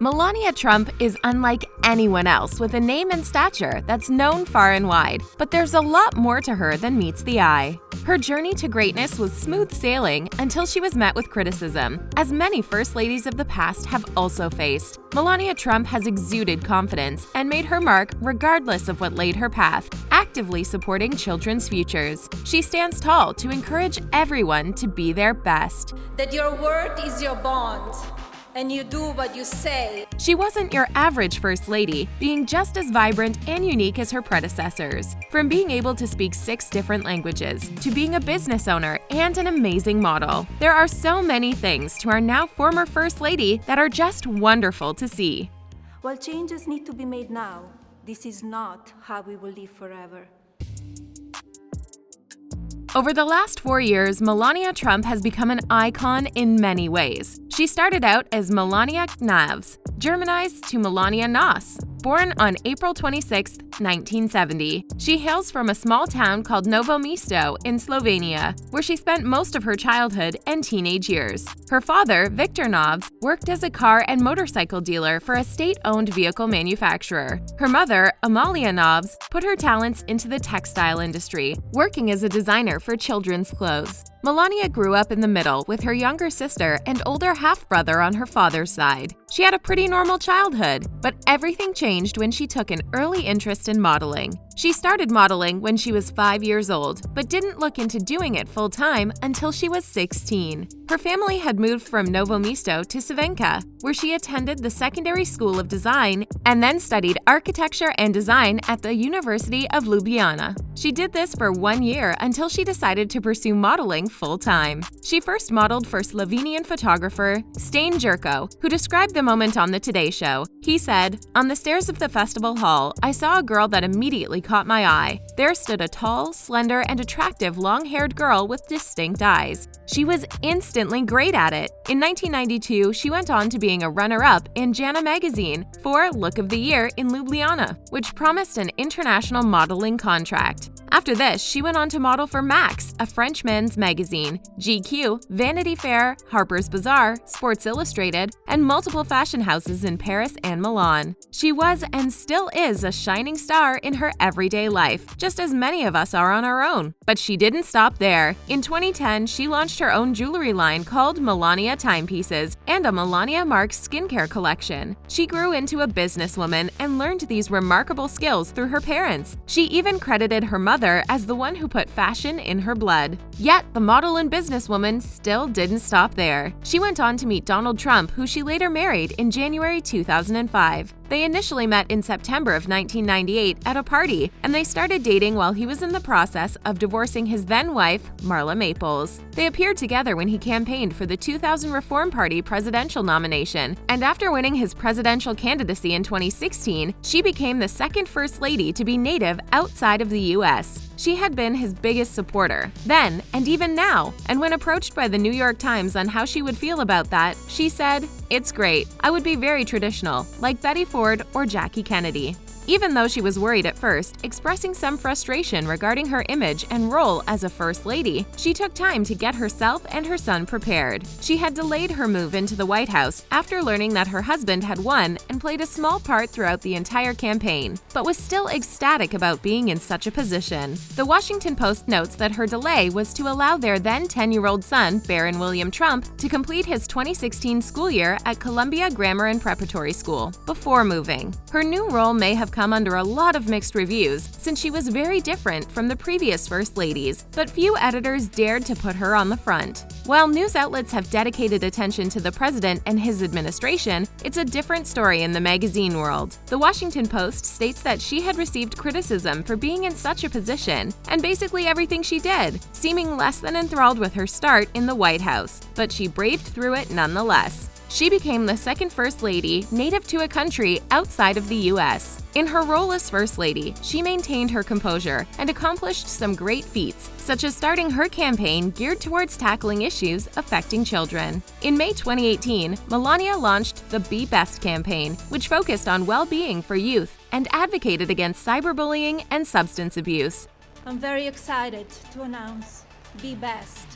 Melania Trump is unlike anyone else with a name and stature that's known far and wide, but there's a lot more to her than meets the eye. Her journey to greatness was smooth sailing until she was met with criticism, as many first ladies of the past have also faced. Melania Trump has exuded confidence and made her mark regardless of what laid her path, actively supporting children's futures. She stands tall to encourage everyone to be their best. That your word is your bond, and you do what you say. She wasn't your average first lady, being just as vibrant and unique as her predecessors. From being able to speak 6 different languages, to being a business owner and an amazing model. There are so many things to our now former first lady that are just wonderful to see. While changes need to be made now, this is not how we will live forever. Over the last 4 years, Melania Trump has become an icon in many ways. She started out as Melania Knavs, Germanized to Melania Noss. Born on April 26, 1970, she hails from a small town called Novo Mesto in Slovenia, where she spent most of her childhood and teenage years. Her father, Viktor Novs, worked as a car and motorcycle dealer for a state-owned vehicle manufacturer. Her mother, Amalia Novs, put her talents into the textile industry, working as a designer for children's clothes. Melania grew up in the middle with her younger sister and older half-brother on her father's side. She had a pretty normal childhood, but everything changed when she took an early interest in modeling. She started modeling when she was 5 years old, but didn't look into doing it full-time until she was 16. Her family had moved from Novo Mesto to Ivanka, where she attended the Secondary School of Design and then studied architecture and design at the University of Ljubljana. She did this for 1 year until she decided to pursue modeling full-time. She first modeled for Slovenian photographer Stane Jerko, who described the moment on the Today Show. He said, "On the stairs of the festival hall, I saw a girl that immediately caught my eye. There stood a tall, slender, and attractive long-haired girl with distinct eyes. She was instantly great at it." In 1992, she went on to being a runner-up in Jana magazine for Look of the Year in Ljubljana, which promised an international modeling contract. After this, she went on to model for Max, a French men's magazine, GQ, Vanity Fair, Harper's Bazaar, Sports Illustrated, and multiple fashion houses in Paris and Milan. She was and still is a shining star in her everyday life, just as many of us are on our own. But she didn't stop there. In 2010, she launched her own jewelry line called Melania Timepieces and a Melania Marks skincare collection. She grew into a businesswoman and learned these remarkable skills through her parents. She even credited her mother as the one who put fashion in her blood. Yet, the model and businesswoman still didn't stop there. She went on to meet Donald Trump, who she later married in January 2005. They initially met in September of 1998 at a party, and they started dating while he was in the process of divorcing his then-wife, Marla Maples. They appeared together when he campaigned for the 2000 Reform Party presidential nomination, and after winning his presidential candidacy in 2016, she became the second First Lady to be native outside of the U.S. She had been his biggest supporter, then and even now, and when approached by the New York Times on how she would feel about that, she said, "It's great. I would be very traditional, like Betty Ford or Jackie Kennedy." Even though she was worried at first, expressing some frustration regarding her image and role as a First Lady, she took time to get herself and her son prepared. She had delayed her move into the White House after learning that her husband had won and played a small part throughout the entire campaign, but was still ecstatic about being in such a position. The Washington Post notes that her delay was to allow their then 10-year-old son, Barron William Trump, to complete his 2016 school year at Columbia Grammar and Preparatory School before moving. Her new role may have come under a lot of mixed reviews since she was very different from the previous First Ladies, but few editors dared to put her on the front. While news outlets have dedicated attention to the president and his administration, it's a different story in the magazine world. The Washington Post states that she had received criticism for being in such a position and basically everything she did, seeming less than enthralled with her start in the White House, but she braved through it nonetheless. She became the second First Lady native to a country outside of the U.S. In her role as First Lady, she maintained her composure and accomplished some great feats, such as starting her campaign geared towards tackling issues affecting children. In May 2018, Melania launched the Be Best campaign, which focused on well-being for youth and advocated against cyberbullying and substance abuse. I'm very excited to announce Be Best,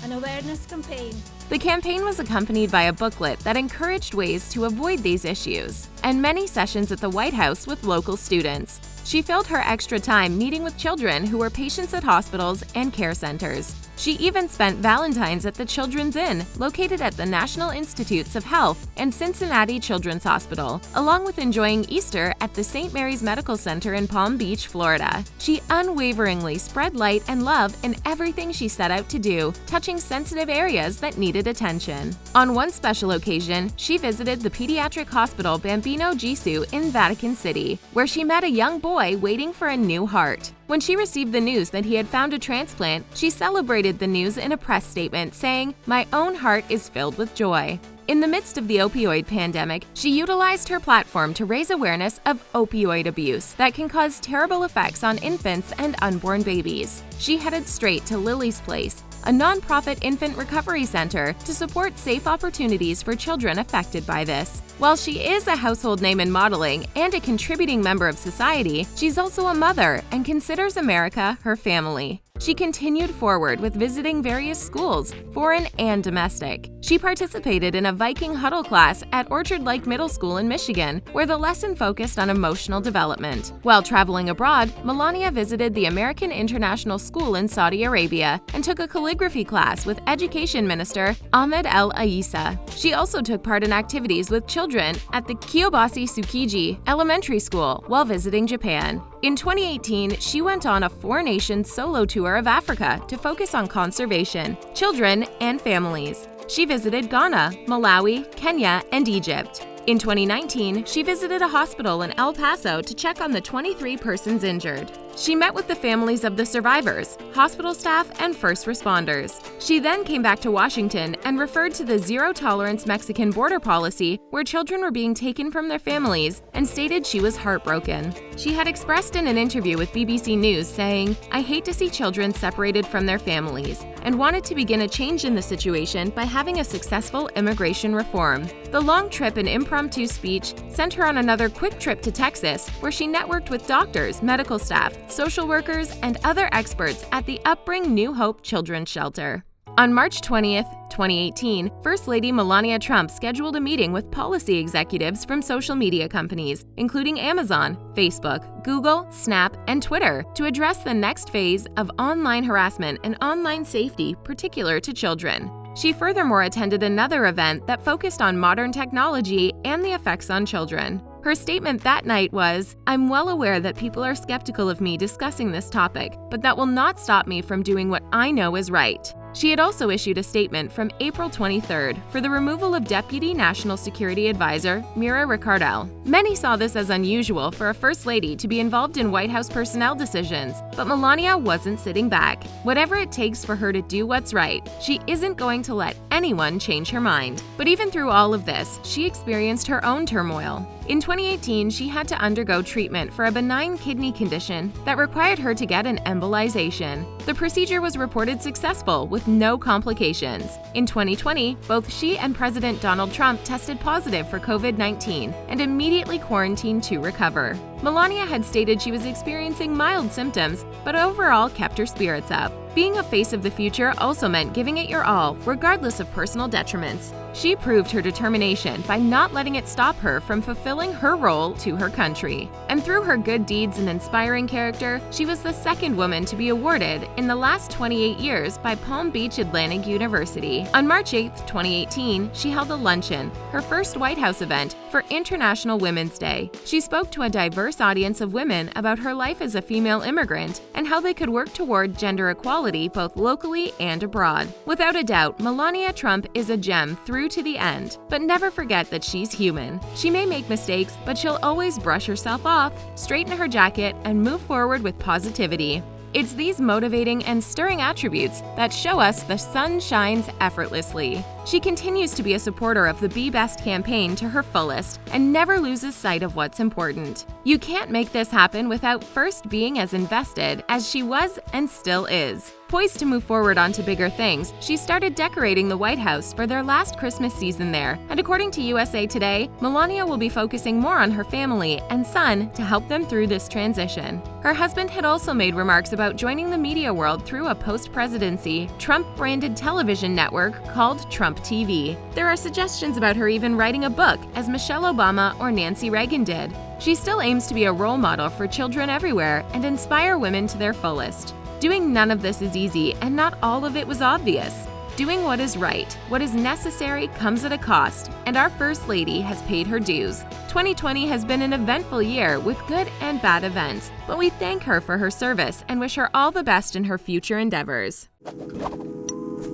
an awareness campaign. The campaign was accompanied by a booklet that encouraged ways to avoid these issues, and many sessions at the White House with local students. She filled her extra time meeting with children who were patients at hospitals and care centers. She even spent Valentine's at the Children's Inn, located at the National Institutes of Health and Cincinnati Children's Hospital, along with enjoying Easter at the St. Mary's Medical Center in Palm Beach, Florida. She unwaveringly spread light and love in everything she set out to do, touching sensitive areas that needed attention. On one special occasion, she visited the pediatric hospital Bambino Gesù in Vatican City, where she met a young boy waiting for a new heart. When she received the news that he had found a transplant, she celebrated the news in a press statement, saying, "My own heart is filled with joy." In the midst of the opioid pandemic, she utilized her platform to raise awareness of opioid abuse that can cause terrible effects on infants and unborn babies. She headed straight to Lily's Place, a nonprofit infant recovery center, to support safe opportunities for children affected by this. While she is a household name in modeling and a contributing member of society, she's also a mother and considers America her family. She continued forward with visiting various schools, foreign and domestic. She participated in a Viking huddle class at Orchard Lake Middle School in Michigan, where the lesson focused on emotional development. While traveling abroad, Melania visited the American International School in Saudi Arabia and took a calligraphy class with Education Minister Ahmed El Aissa. She also took part in activities with children at the Kiyobasi Tsukiji Elementary School while visiting Japan. In 2018, she went on a four-nation solo tour of Africa to focus on conservation, children, and families. She visited Ghana, Malawi, Kenya, and Egypt. In 2019, she visited a hospital in El Paso to check on the 23 persons injured. She met with the families of the survivors, hospital staff, and first responders. She then came back to Washington and referred to the zero-tolerance Mexican border policy, where children were being taken from their families, and stated she was heartbroken. She had expressed in an interview with BBC News, saying, "I hate to see children separated from their families," and wanted to begin a change in the situation by having a successful immigration reform. The long trip and impromptu speech sent her on another quick trip to Texas, where she networked with doctors, medical staff, social workers, and other experts at the Upbring New Hope Children's Shelter. On March 20th, 2018, First Lady Melania Trump scheduled a meeting with policy executives from social media companies, including Amazon, Facebook, Google, Snap, and Twitter, to address the next phase of online harassment and online safety particular to children. She furthermore attended another event that focused on modern technology and the effects on children. Her statement that night was, "I'm well aware that people are skeptical of me discussing this topic, but that will not stop me from doing what I know is right." She had also issued a statement from April 23rd for the removal of Deputy National Security Advisor Mira Ricardel. Many saw this as unusual for a First Lady to be involved in White House personnel decisions, but Melania wasn't sitting back. Whatever it takes for her to do what's right, she isn't going to let anyone change her mind. But even through all of this, she experienced her own turmoil. In 2018, she had to undergo treatment for a benign kidney condition that required her to get an embolization. The procedure was reported successful with no complications. In 2020, both she and President Donald Trump tested positive for COVID-19 and immediately quarantined to recover. Melania had stated she was experiencing mild symptoms, but overall kept her spirits up. Being a face of the future also meant giving it your all, regardless of personal detriments. She proved her determination by not letting it stop her from fulfilling her role to her country. And through her good deeds and inspiring character, she was the second woman to be awarded in the last 28 years by Palm Beach Atlantic University. On March 8, 2018, she held a luncheon, her first White House event, for International Women's Day. She spoke to a diverse audience of women about her life as a female immigrant and how they could work toward gender equality both locally and abroad. Without a doubt, Melania Trump is a gem through to the end, but never forget that she's human. She may make mistakes, but she'll always brush herself off, straighten her jacket, and move forward with positivity. It's these motivating and stirring attributes that show us the sun shines effortlessly. She continues to be a supporter of the Be Best campaign to her fullest and never loses sight of what's important. You can't make this happen without first being as invested as she was and still is. Poised to move forward onto bigger things, she started decorating the White House for their last Christmas season there, and according to USA Today, Melania will be focusing more on her family and son to help them through this transition. Her husband had also made remarks about joining the media world through a post-presidency, Trump-branded television network called Trump TV. There are suggestions about her even writing a book, as Michelle Obama or Nancy Reagan did. She still aims to be a role model for children everywhere and inspire women to their fullest. Doing none of this is easy, and not all of it was obvious. Doing what is right, what is necessary, comes at a cost, and our First Lady has paid her dues. 2020 has been an eventful year with good and bad events, but we thank her for her service and wish her all the best in her future endeavors.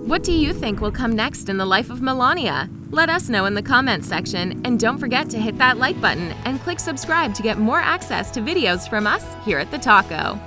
What do you think will come next in the life of Melania? Let us know in the comments section, and don't forget to hit that like button and click subscribe to get more access to videos from us here at The Taco.